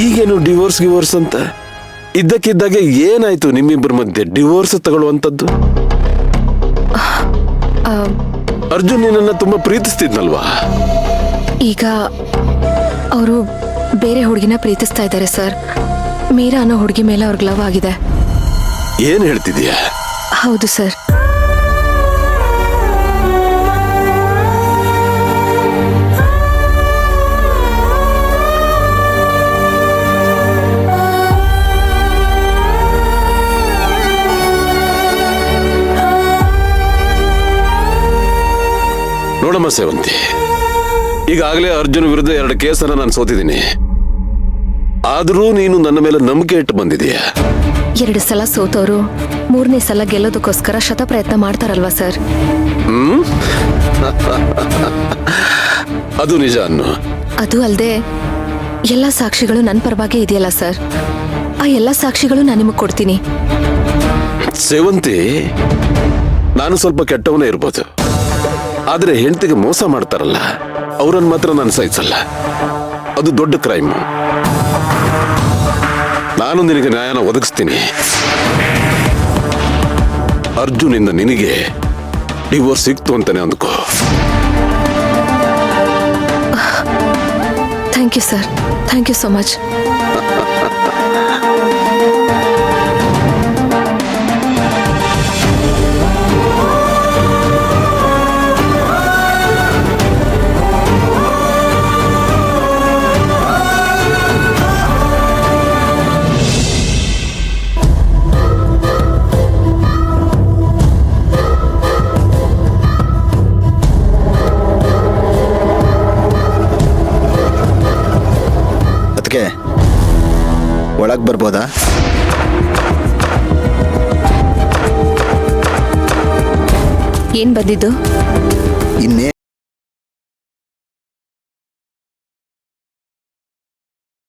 ಈಗೇನು ಡಿವೋರ್ಸ್ ಅಂತ ಇದ್ದಕ್ಕಿದ್ದಾಗೆ ಏನಾಯ್ತು ನಿಮ್ಮಿಬ್ಬರ ಮಧ್ಯೆ ಡಿವೋರ್ಸ್ ತಗೊಳ್ಳುವಂಥದ್ದು? ಅರ್ಜುನ್ ನಿನ್ನನ್ನ ತುಂಬಾ ಪ್ರೀತಿಸ್ತಿದ್ನಲ್ವಾ? ಈಗ ಅವರು ಬೇರೆ ಹುಡುಗಿನ ಪ್ರೀತಿಸ್ತಾ ಇದ್ದಾರೆ ಸರ್. ಮೀರಾ ಅನ್ನೋ ಹುಡುಗಿ ಮೇಲೆ ಅವ್ರಿಗೆ ಲವ್ ಆಗಿದೆ. ಏನ್ ಹೇಳ್ತಿದೀಯಾ? ಹೌದು ಸರ್. ನೋಡಮ್ಮ ಸೇವಂತಿ, ಈಗಾಗಲೇ ಅರ್ಜುನ್ ವಿರುದ್ಧ 2 ಕೇಸನ್ನ ನಾನು ಸೋತಿದ್ದೀನಿ. ಆದರೂ ನೀನು ನನ್ನ ಮೇಲೆ ನಂಬಿಕೆ ಇಟ್ಟು ಬಂದಿದೀಯ. 2 ಸಲ ಸೋತವರು 3ನೇ ಸಲ ಗೆಲ್ಲೋದಕ್ಕೋಸ್ಕರ ಶತಪ್ರಯತ್ನ ಮಾಡ್ತಾರಲ್ವಾ ಸರ್? ಅದು ನಿಜ ಅನ್ನು. ಅದು ಅಲ್ಲದೆ ಎಲ್ಲ ಸಾಕ್ಷಿಗಳು ನನ್ನ ಪರವಾಗಿ ಇದೆಯಲ್ಲ ಸರ್, ಆ ಎಲ್ಲ ಸಾಕ್ಷಿಗಳು ನಾನು ನಿಮಗೆ ಕೊಡ್ತೀನಿ. ಸೇವಂತಿ, ನಾನು ಸ್ವಲ್ಪ ಕೆಟ್ಟವನೇ ಇರ್ಬೋದು, ಆದ್ರೆ ಹೆಂಡತಿಗೆ ಮೋಸ ಮಾಡ್ತಾರಲ್ಲ ಅವರನ್ನು ಮಾತ್ರ ನಾನು ಸಹಿಸಲ್ಲ. ಅದು ದೊಡ್ಡ ಕ್ರೈಮ್. ನಾನು ನಿನಗೆ ನ್ಯಾಯನ ಒದಗಿಸ್ತೀನಿ. ಅರ್ಜುನಿಂದ ನಿನಗೆ ಡಿವೋರ್ಸ್ ಸಿಕ್ತು ಅಂತಾನೆ ಅಂದ್ಕೋ. Thank you sir, thank you so much. ಒಳಗೆ ಬರ್ಬೋದಾ? ಏನ್ ಬಂದಿದ್ದು? ಇನ್ನೇ